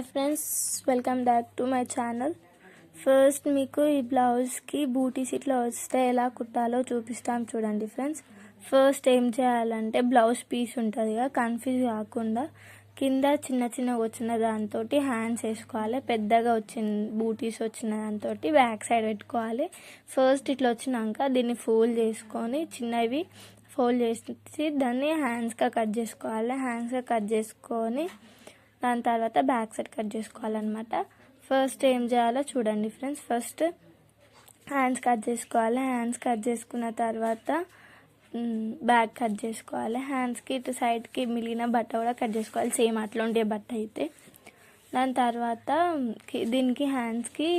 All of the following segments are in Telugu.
Hi friends, welcome back to my channel. First మీకు ఈ బ్లౌజ్కి బూటీస్ ఇట్లా వస్తే ఎలా కుట్టాలో చూపిస్తాం చూడండి ఫ్రెండ్స్. ఫస్ట్ ఏం చేయాలంటే బ్లౌజ్ పీస్ ఉంటుంది కదా, కన్ఫ్యూజ్ కాకుండా కింద చిన్న చిన్నగా వచ్చిన దాంతో హ్యాండ్స్ వేసుకోవాలి. పెద్దగా వచ్చిన బూటీస్ వచ్చిన దాంతో బ్యాక్ సైడ్ పెట్టుకోవాలి. ఫస్ట్ ఇట్లా వచ్చినాక దీన్ని ఫోల్డ్ చేసుకొని చిన్నవి ఫోల్డ్ చేసి దాన్ని హ్యాండ్స్గా కట్ చేసుకోవాలి. హ్యాండ్స్గా కట్ చేసుకొని దాని తర్వాత బ్యాక్ సైడ్ కట్ చేసుకోవాలన్నమాట. ఫస్ట్ ఏం చేయాలో చూడండి ఫ్రెండ్స్. ఫస్ట్ హ్యాండ్స్ కట్ చేసుకోవాలి. హ్యాండ్స్ కట్ చేసుకున్న తర్వాత బ్యాక్ కట్ చేసుకోవాలి. హ్యాండ్స్కి ఇటు సైడ్కి మిగిలిన బట్ట కూడా కట్ చేసుకోవాలి, సేమ్ అట్లా ఉండే బట్ట అయితే. దాని తర్వాత దీనికి హ్యాండ్స్కి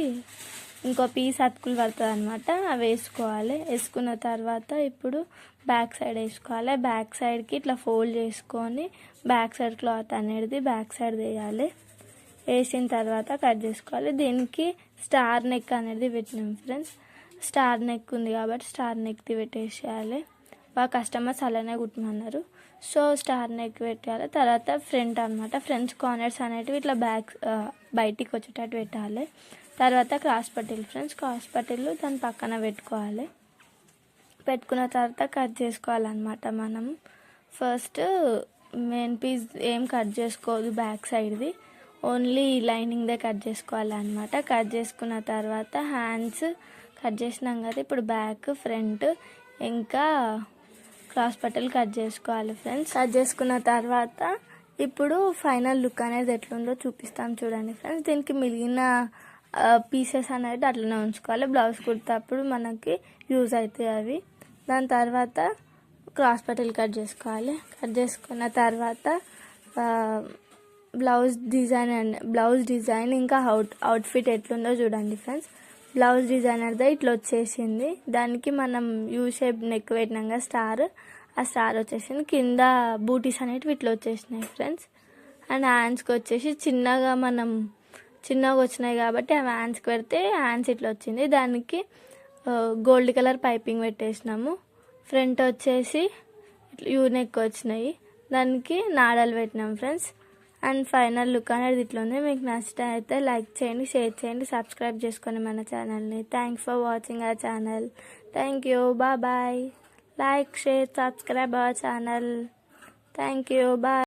ఇంకో పీస్ అతుకులు పడుతుంది అనమాట, అవి వేసుకోవాలి. వేసుకున్న తర్వాత ఇప్పుడు బ్యాక్ సైడ్ వేసుకోవాలి. బ్యాక్ సైడ్కి ఇట్లా ఫోల్డ్ చేసుకొని బ్యాక్ సైడ్ క్లాత్ అనేది బ్యాక్ సైడ్ వేయాలి. వేసిన తర్వాత కట్ చేసుకోవాలి. దీనికి స్టార్ నెక్ అనేది పెట్టినాం ఫ్రెండ్స్. స్టార్ నెక్ ఉంది కాబట్టి స్టార్ నెక్ది పెట్టేసేయాలి. బాగా కస్టమర్స్ అలానే కుట్టమన్నారు, సో స్టార్ నెక్ పెట్టాలి. తర్వాత ఫ్రంట్ అనమాట, ఫ్రంట్ కార్నర్స్ అనేటివి ఇట్లా బయటికి వచ్చేటట్టు పెట్టాలి. తర్వాత క్రాస్ పట్టీలు ఫ్రెండ్స్, క్రాస్ పట్టీలు దాని పక్కన పెట్టుకోవాలి. పెట్టుకున్న తర్వాత కట్ చేసుకోవాలన్నమాట. మనం ఫస్ట్ మెయిన్ పీస్ ఏం కట్ చేసుకోవద్దు, బ్యాక్ సైడ్ది ఓన్లీ లైనింగ్దే కట్ చేసుకోవాలన్నమాట. కట్ చేసుకున్న తర్వాత హ్యాండ్స్ కట్ చేసినాం కదా, ఇప్పుడు బ్యాక్ ఫ్రంట్ ఇంకా క్రాస్ పట్టీలు కట్ చేసుకోవాలి ఫ్రెండ్స్. కట్ చేసుకున్న తర్వాత ఇప్పుడు ఫైనల్ లుక్ అనేది ఎట్లుందో చూపిస్తాం చూడండి ఫ్రెండ్స్. దీనికి మిగిలిన పీసెస్ అనేది అట్లనే ఉంచుకోవాలి, బ్లౌజ్ కుట్టేటప్పుడు మనకి యూజ్ అవుతాయి అవి. దాని తర్వాత క్రాస్ పట్టీలు కట్ చేసుకోవాలి. కట్ చేసుకున్న తర్వాత బ్లౌజ్ డిజైన్ ఇంకా అవుట్ఫిట్ ఎట్లుందో చూడండి ఫ్రెండ్స్. బ్లౌజ్ డిజైన్ అయితే ఇట్లా వచ్చేసింది. దానికి మనం యూ షేప్ నెక్ పెట్టినాం కదా స్టార్, ఆ స్టార్ వచ్చేసింది. కింద బూటీస్ అనేటివి ఇట్లా వచ్చేసినాయి ఫ్రెండ్స్. అండ్ హ్యాండ్స్కి వచ్చేసి చిన్నగా వచ్చినాయి కాబట్టి ఆ హ్యాండ్స్కి పెడితే హ్యాండ్స్ ఇట్లా వచ్చింది. దానికి గోల్డ్ కలర్ పైపింగ్ పెట్టేసినాము. ఫ్రంట్ వచ్చేసి యూ నెక్ వచ్చినాయి, దానికి నాడాలు పెట్టినాం ఫ్రెండ్స్. అండ్ ఫైనల్ లుక్ అనేది ఇట్లా ఉంది. మీకు నచ్చితే అయితే లైక్ చేయండి, షేర్ చేయండి, సబ్స్క్రైబ్ చేసుకోండి మన ఛానల్ని. Thanks for watching our channel. Thank you, bye. Like, share, subscribe our channel. Thank you, bye.